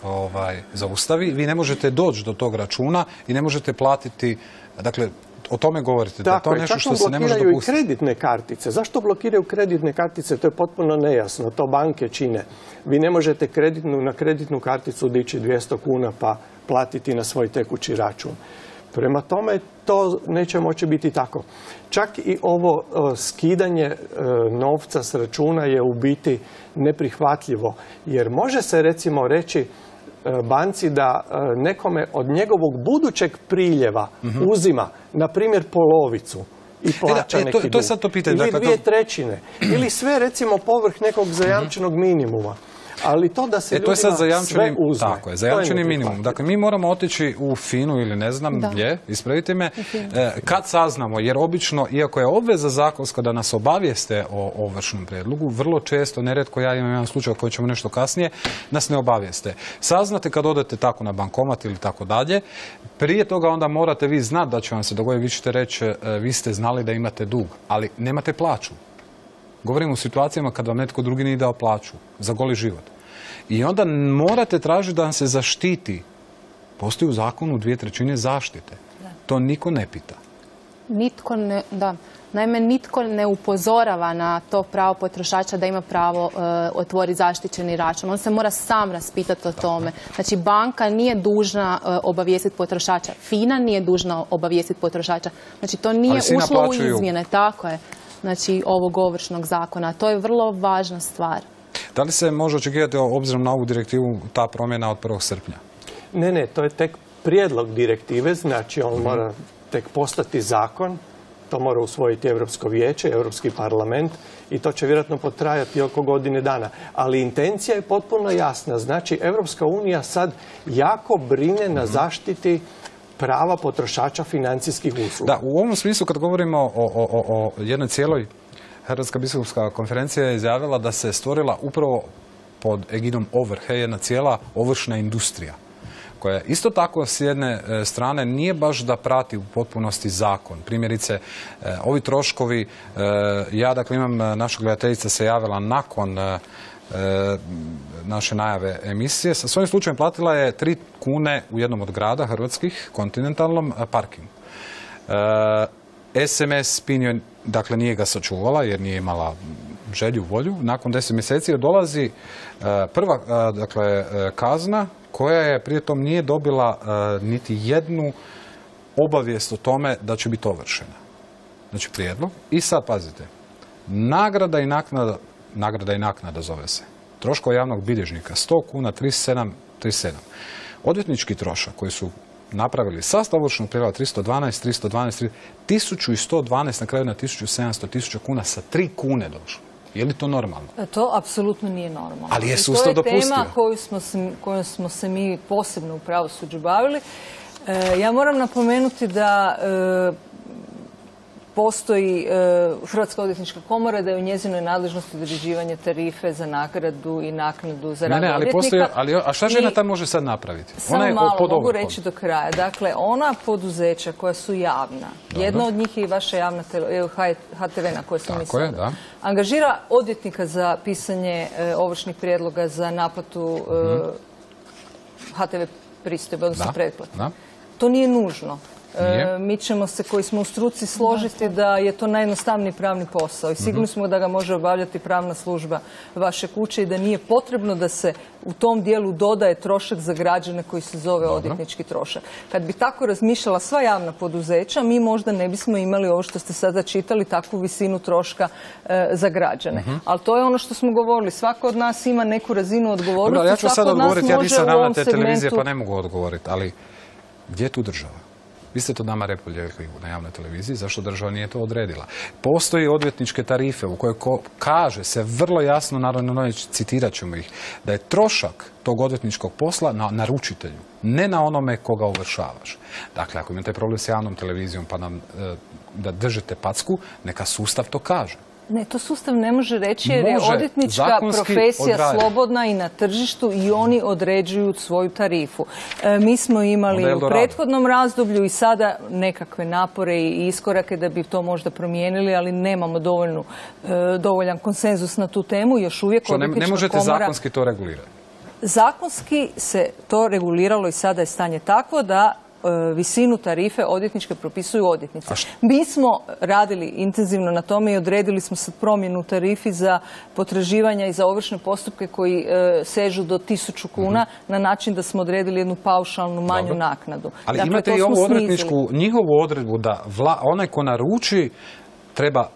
zaustavi, vi ne možete doći do tog računa i ne možete platiti, dakle o tome govorite, da to je nešto što se ne može dopustiti. Blokiraju i kreditne kartice. Zašto blokiraju kreditne kartice? To je potpuno nejasno. To banke čine. Vi ne možete na kreditnu karticu dići 200 kuna pa platiti na svoj tekući račun. Prema tome, to neće moći biti tako. Čak i ovo skidanje novca s računa je u biti neprihvatljivo. Jer može se recimo reći banci da nekome od njegovog budućeg priljeva uzima, na primjer, polovicu i plaća neki dug. To je sad to pitanje. Ili 2/3. Ili sve, recimo, povrh nekog zajamčenog minimuma. Ali to da se ljudima sve uzme. Tako je, zajamčeni minimum. Dakle, mi moramo otići u FINU ili ne znam gdje, ispravite me, kad saznamo, jer obično, iako je obveza zakonska da nas obavijeste o ovršnom prijedlogu, vrlo često, nerijetko ja imam jedan slučaj o kojem ćemo nešto kasnije, nas ne obavijeste. Saznate kad odete tako na bankomat ili tako dalje, prije toga onda morate vi znati da će vam se dogoditi, vi ćete reći, vi ste znali da imate dug, ali nemate plaću. Govorimo o situacijama kad vam netko drugi nije dao plaću za goli život. I onda morate tražiti da vam se zaštiti. Postoji u zakonu 2/3 zaštite. To niko ne pita. Naime, nitko ne upozorava na to pravo potrošača da ima pravo otvoriti zaštićeni račun. On se mora sam raspitati o tome. Znači, banka nije dužna obavijestiti potrošača. FINA nije dužna obavijestiti potrošača. Znači, to nije ušlo u izmjene. Tako je. Znači, ovog ovršnog zakona. To je vrlo važna stvar. Da li se može očekivati, obzirom na ovu direktivu, ta promjena od 1. srpnja? Ne, to je tek prijedlog direktive, znači on mora tek postati zakon, to mora usvojiti Europsko vijeće, Europski parlament i to će vjerojatno potrajati oko godine dana. Ali intencija je potpuno jasna, znači Europska unija sad jako brine na zaštiti prava potrošača financijskih usluga. Da, u ovom smislu kad govorimo o jednoj cijeloj, Hrvatska biskupska konferencija je izjavila da se stvorila upravo pod egidom ovrhe jedna cijela ovršna industrija, koja isto tako s jedne strane nije baš da prati u potpunosti zakon. Primjerice, ovi troškovi, ja dakle imam, naša gledateljica se javila nakon naše najave emisije, sa svojim slučajem platila je 3 kune u jednom od grada hrvatskih, kontinentalnom, parkingu. SMS PIN joj, dakle, nije ga sačuvala jer nije imala želju, volju. Nakon 10 mjeseci dolazi prva, dakle, kazna koja je prije tom nije dobila niti jednu obavijest o tome da će biti ovršena. Znači, prijedlog. I sad, pazite, nagrada i naknada zove se. Troškova javnog bilježnika 100 kuna, 37. Odvjetnički trošak koji su napravili sastav ovršnog prijedloga 312, 1112, na kraju na 1700, 1000 kuna, sa 3 kune došlo. Je li to normalno? To apsolutno nije normalno. Ali je sustav dopustio. To je tema kojom smo se mi posebno u pravosuđu bavili. Ja moram napomenuti da postoji Hrvatska odvjetnička komora, da je u njezinoj nadležnosti određivanje tarife za nagradu i naknadu za rad odvjetnika. A šta žena tam može sad napraviti? Samo malo, mogu reći do kraja. Dakle, ona poduzeća koja su javna, jedna od njih je i vaša javna HTV na kojoj sam mislila, angažira odvjetnika za pisanje ovršnih prijedloga za naplatu HTV pristojbe, odnosno pretplate. To nije nužno. Mi ćemo se, koji smo u struci, složiti da je to najjednostavniji pravni posao i sigurni smo da ga može obavljati pravna služba vaše kuće i da nije potrebno da se u tom dijelu dodaje trošak za građane koji se zove odvjetnički trošak. Kad bi tako razmišljala sva javna poduzeća, mi možda ne bismo imali ovo što ste sada čitali, takvu visinu troška za građane. Ali to je ono što smo govorili. Svako od nas ima neku razinu odgovornosti. Ja ću sad odgovoriti, ja nisam ravnatelj televizije pa ne mogu odgovoriti, ali gdje je tu država? Vi ste to nama rekli na javnoj televiziji, zašto država nije to odredila. Postoji odvjetničke tarife u kojoj kaže se vrlo jasno, naravno citirat ćemo ih, da je trošak tog odvjetničkog posla na naručitelju, ne na onome koga ovršavaš. Dakle, ako imate problem s javnom televizijom pa nam da držite packu, neka sustav to kaže. Ne, to sustav ne može reći jer je odvjetnička profesija slobodna i na tržištu i oni određuju svoju tarifu. Mi smo imali u prethodnom razdoblju i sada nekakve napore i iskorake da bi to možda promijenili, ali nemamo dovoljan konsenzus na tu temu. Još uvijek odvjetnička komora... Ne možete zakonski to regulirati? Zakonski se to reguliralo i sada je stanje takvo da visinu tarife odvjetničke propisuju odvjetnice. Mi smo radili intenzivno na tome i odredili smo sad promjenu tarifi za potraživanja i za ovršne postupke koji sežu do 1000 kuna na način da smo odredili jednu paušalnu manju naknadu. Ali imate i ovu odvjetničku, njihovu odredbu da onaj ko naruči treba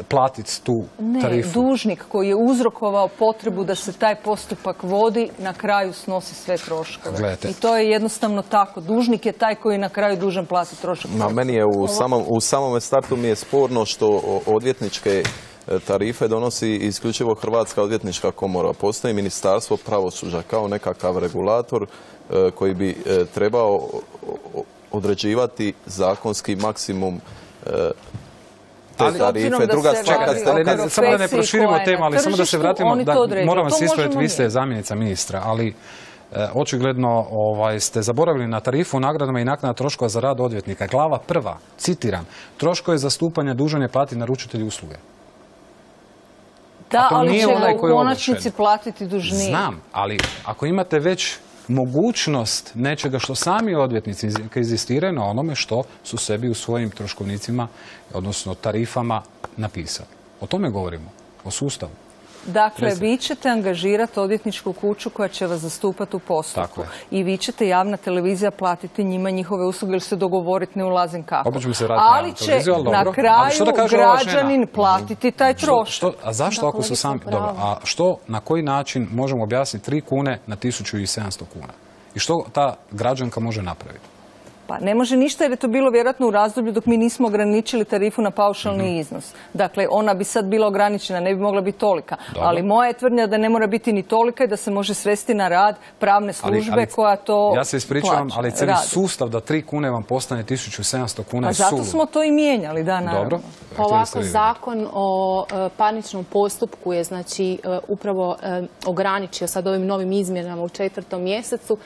platiti tu tarifu. Ne, dužnik koji je uzrokovao potrebu da se taj postupak vodi, na kraju snosi sve troškove. I to je jednostavno tako. Dužnik je taj koji je na kraju dužan platiti trošak. Meni je u samom startu mi je sporno što odvjetničke tarife donosi isključivo Hrvatska odvjetnička komora. Postoji Ministarstvo pravosuđa kao nekakav regulator koji bi trebao određivati zakonski maksimum tarife. Druga stvar, samo da ne proširimo temu, ali samo da se vratimo, moram vas ispraviti, vi ste zamjenica ministra, ali očigledno ste zaboravili na tarifu o nagradama i naknada troškova za rad odvjetnika. Glava prva, citiram, troškove zastupanja dužan je platiti naručitelj usluge. Da, ali će u konačnici platiti dužnik. Znam, ali ako imate već mogućnost nečega što sami odvjetnici inzistiraju na onome što su sebi u svojim troškovnicima, odnosno tarifama napisali. O tome govorimo, o sustavu. Dakle, vi ćete angažirati odvjetničku kuću koja će vas zastupati u postupku. I vi ćete, javna televizija, platiti njima njihove usluge ili se dogovoriti, ne ulazim kako. Ali će na kraju građanin platiti taj trošak. A zašto ako su sami? Dobro, a što, na koji način možemo objasniti 3 kune na 1700 kuna? I što ta građanka može napraviti? Pa ne može ništa jer je to bilo vjerojatno u razdoblju dok mi nismo ograničili tarifu na paušalni iznos. Dakle, ona bi sad bila ograničena, ne bi mogla biti tolika. Ali moja je tvrdnja da ne mora biti ni tolika i da se može svesti na rad pravne službe koja to plaća. Ja se ispričavam, ali cijeli sustav da 3 kune vam postane 1700 kuna je suludo. Zato smo to i mijenjali, da, naravno. Ovako, zakon o parničnom postupku je znači upravo ograničio sad ovim novim izmjenama u 4. mjesecu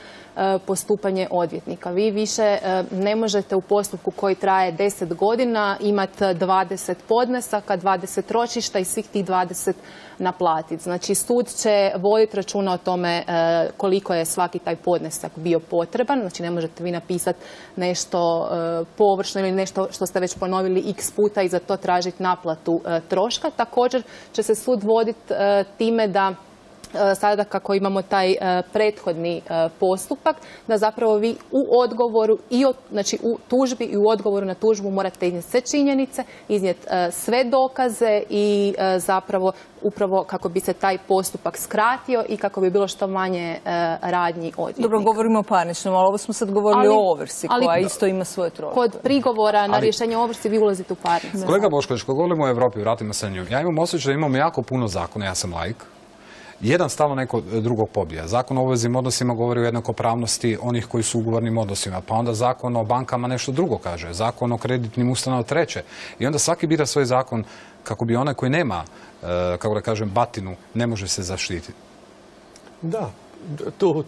postupanje odvjetnika. Vi više ne možete u postupku koji traje 10 godina imati 20 podnesaka, 20 ročišta i svih tih 20 naplatiti. Znači, sud će voditi računa o tome koliko je svaki taj podnesak bio potreban. Znači, ne možete vi napisati nešto površno ili nešto što ste već ponovili x puta i za to tražiti naplatu troška. Također će se sud voditi time da sada kako imamo taj prethodni postupak, da zapravo vi u odgovoru, znači u tužbi i u odgovoru na tužbu morate iznijeti sve činjenice, iznijeti sve dokaze i zapravo upravo kako bi se taj postupak skratio i kako bi bilo što manje radnji odvjetnika. Dobro, govorimo o parničnom, ali ovo smo sad govorili o ovrsi koja isto ima svoje troškove. Kod prigovora na rješenje o ovrsi vi ulazite u parnicu. Kolega Bošković, kad govorimo o Europi, vratimo se nju. Ja imam osjećaj da imamo jako puno zakona, ja sam laik. jedan stalno neko drugog pobija. Zakon o obveznim odnosima govori o jednakopravnosti onih koji su u ugovornim odnosima, pa onda zakon o bankama nešto drugo kaže, zakon o kreditnim ustanovama treće. I onda svaki bira svoj zakon kako bi onaj koji nema, kako da kažem, batinu, ne može se zaštititi. Da,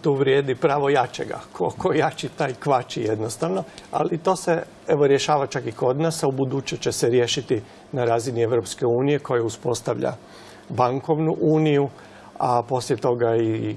tu vrijedi pravo jačega. Ko jači, taj kvači jednostavno. Ali to se rješava čak i kod nas, a u buduće će se riješiti na razini Evropske unije koja uspostavlja bankovnu uniju, a poslije toga i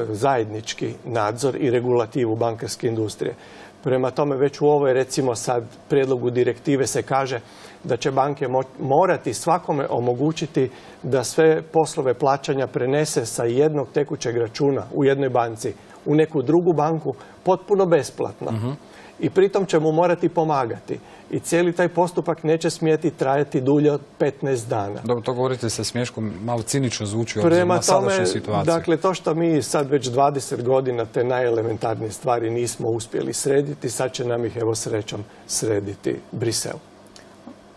zajednički nadzor i regulativu bankarske industrije. Prema tome, već u ovoj, recimo sad, prijedlogu direktive se kaže da će banke morati svakome omogućiti da sve poslove plaćanja prenese sa jednog tekućeg računa u jednoj banci u neku drugu banku potpuno besplatno. I pritom će mu morati pomagati. I cijeli taj postupak neće smjeti trajati dulje od 15 dana. Dobro, to govorite sa smješkom, malo cinično zvuči obzirom na sadašnju situaciju. Dakle, to što mi sad već 20 godina te najelementarnije stvari nismo uspjeli srediti, sad će nam ih, evo srećom, srediti Brisel.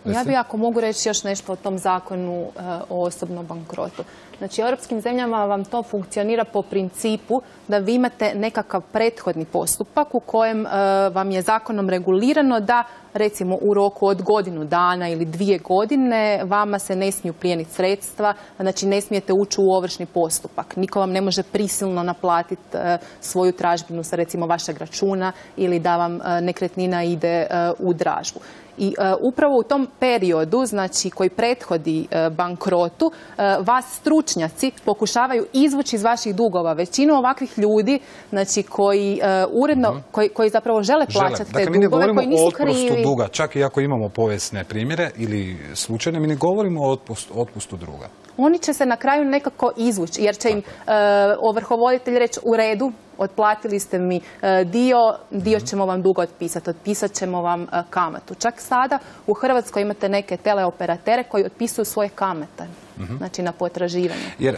Ja bih, ako mogu reći još nešto o tom zakonu o osobnom bankrotu. Znači, u europskim zemljama vam to funkcionira po principu da vi imate nekakav prethodni postupak u kojem vam je zakonom regulirano da, recimo, u roku od godinu dana ili 2 godine vama se ne smiju plijeniti sredstva, znači ne smijete ući u ovršni postupak. Niko vam ne može prisilno naplatiti svoju tražbinu sa, recimo, vašeg računa ili da vam nekretnina ide u dražbu. I upravo u tom periodu, znači koji prethodi bankrotu, vas stručnjaci pokušavaju izvući iz vaših dugova. Većinu ovakvih ljudi, znači koji uredno, koji zapravo žele plaćati te dugove, koji nisu krivi. Mi ne govorimo o otpustu duga, čak i ako imamo povijesne primjere ili slučajne, mi ne govorimo o otpustu duga. Oni će se na kraju nekako izvući, jer će im ovrhovoditelj reći u redu, otplatili ste mi dio ćemo vam dugo otpisati, otpisat ćemo vam kamatu. Čak sada u Hrvatskoj imate neke teleoperatere koji otpisuju svoje kamate, znači na potraživanje. Jer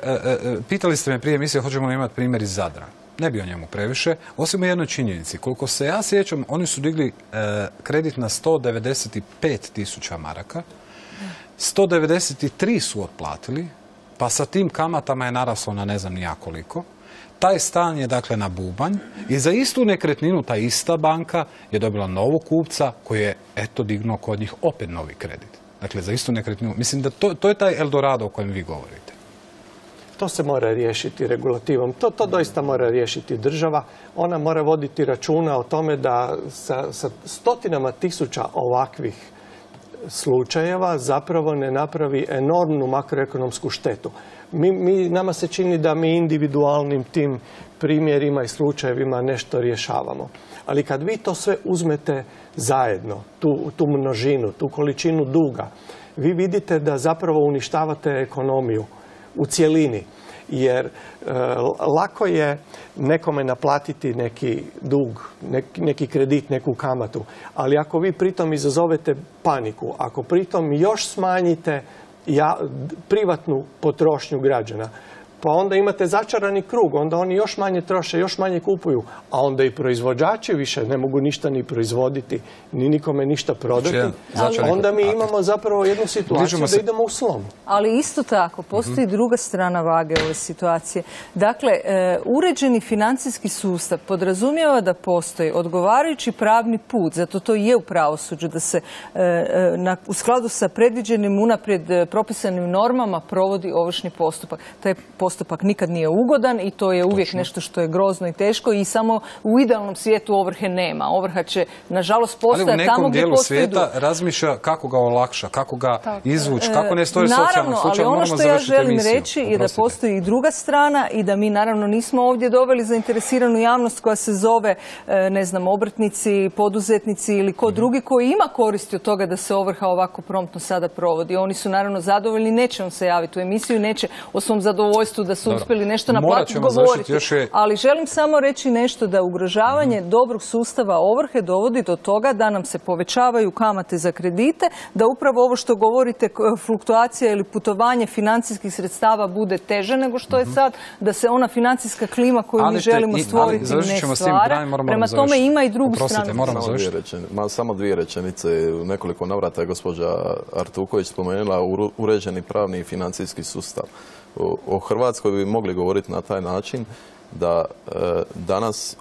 pitali ste me prije emisije hoćemo li imati primjer iz Zadra. Ne bi o njemu previše, osim u jednoj činjenici. Koliko se ja sjećam, oni su digli kredit na 195.000 maraka, 193 su otplatili, pa sa tim kamatama je naraslo na ne znam ni ja koliko. Taj stan je dakle na bubanj i za istu nekretninu ta ista banka je dobila novog kupca koji je eto dignuo kod njih opet novi kredit. Dakle, za istu nekretninu. Mislim da to je taj Eldorado o kojem vi govorite. To se mora riješiti regulativom. To doista mora riješiti država. Ona mora voditi računa o tome da sa stotinama tisuća ovakvih slučajeva zapravo ne napravi enormnu makroekonomsku štetu. Nama se čini da mi individualnim tim primjerima i slučajevima nešto rješavamo. Ali kad vi to sve uzmete zajedno, tu množinu, tu količinu duga, vi vidite da zapravo uništavate ekonomiju u cjelini. Jer lako je nekome naplatiti neki dug, neki kredit, neku kamatu. Ali ako vi pritom izazovete paniku, ako pritom još smanjite privatnu potrošnju građana, pa onda imate začarani krug, onda oni još manje troše, još manje kupuju, a onda i proizvođači više ne mogu ništa ni proizvoditi, ni nikome ništa prodati. Onda mi imamo zapravo jednu situaciju da idemo u slom. Ali isto tako, postoji druga strana vage ove situacije. Dakle, uređeni financijski sustav podrazumijeva da postoji odgovarajući pravni put, zato to je u pravosuđu, da se u skladu sa predviđenim unaprijed propisanim normama provodi ovršni postupak. Taj postupak nikad nije ugodan i to je uvijek nešto što je grozno i teško i samo u idealnom svijetu ovrhe nema. Ovrha će, nažalost, postojati tamo gdje postoji dug. Ali u nekom dijelu svijeta razmišlja kako ga olakša, kako ga izvući, kako ne stoji socijalnog slučaja. Ali ono što ja želim reći je da postoji i druga strana i da mi naravno nismo ovdje doveli zainteresiranu javnost koja se zove, ne znam, obrtnici, poduzetnici ili ko drugi koji ima koristi od toga da se ovrha ovako promptno sada provodi. Oni su naravno zadovoljni, neće vam se javiti u emisiju, neće o svom zadovoljstvu da su uspjeli nešto naplatiti govoriti. Ali želim samo reći nešto da ugrožavanje dobrog sustava ovrhe dovodi do toga da nam se povećavaju kamate za kredite, da upravo ovo što govorite, fluktuacija ili putovanje financijskih sredstava bude teže nego što je sad, da se ona financijska klima koju mi želimo stvoriti ne stvara. Prema tome ima i drugu stranu. Samo 2 rečenice. U nekoliko navrata je gospođa Artuković spomenula uređeni pravni i financijski sustav. Hrvatskoj bi mogli govoriti na taj način da danas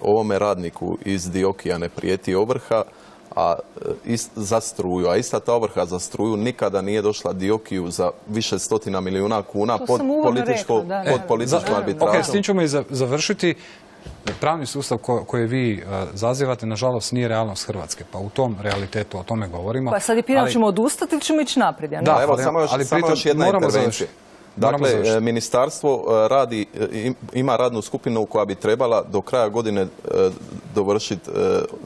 ovome radniku iz Dioki-a ne prijeti ovrha za struju, a ista ta ovrha za struju nikada nije došla Dioki-u za više stotina milijuna kuna pod političkom arbitražom. Ok, s tim ćemo i završiti. Pravni sustav koji vi zazivate, nažalost, nije realnost Hrvatske. Pa u tom realitetu o tome govorimo. Pa sad je pitanje, ćemo odustati ili ćemo ići naprijed? Da, evo, samo još jedna intervencija. Dakle, ministarstvo ima radnu skupinu koja bi trebala do kraja godine dovršiti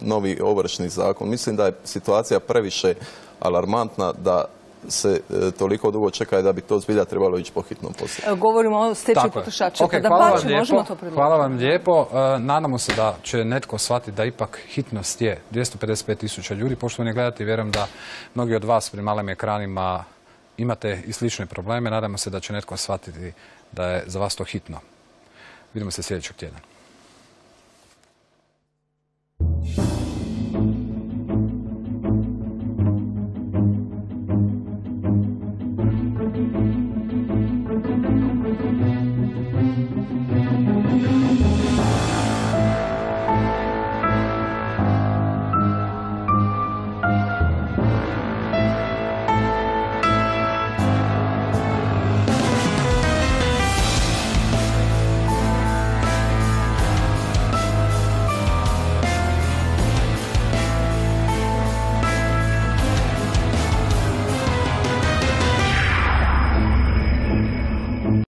novi ovršni zakon. Mislim da je situacija previše alarmantna da se toliko dugo čeka i da bi to zbilja trebalo ići po hitnom postupku. Govorimo o stečaju potrošača. Hvala vam lijepo. Nadamo se da će netko shvatiti da ipak hitnost je 255.000 ljudi. Poštovani gledatelji, vjerujem da mnogi od vas pri malim ekranima imate i slične probleme. Nadamo se da će netko shvatiti da je za vas to hitno. Vidimo se sljedećeg tjedna.